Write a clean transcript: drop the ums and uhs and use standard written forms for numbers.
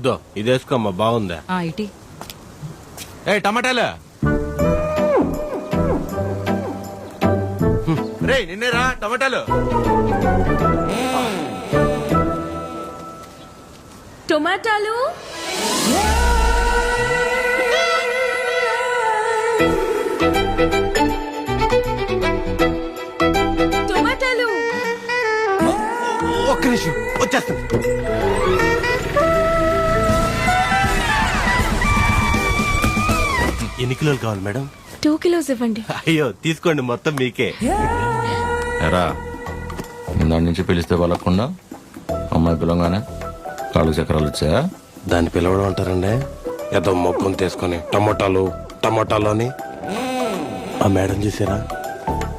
ఇదో ఇది వేసుకోమ్మా, బాగుందా? ఇటీ ఏ టమాటాలు రే, నిన్నేరా టమాటాలు. టొమాటాలు టొమాటాలు ఒక్క నిమిషం వచ్చేస్తాను. ఎన్ని కిలోలు కావాలి మేడం? 2 kilos ఇవ్వండి. అయ్యో తీసుకోండి, మొత్తం మీకే. ఎరా దాని నుంచి పిలిస్తే వాళ్ళకుండా అమ్మాయి పిలవగానే కాళ్ళు చక్రాలు వచ్చాయా? దాన్ని పిలవడం అంటారండి. ఏదో మొక్కను తీసుకొని టమోటాలు టమోటాలు అని. ఆ మేడం చూసారా,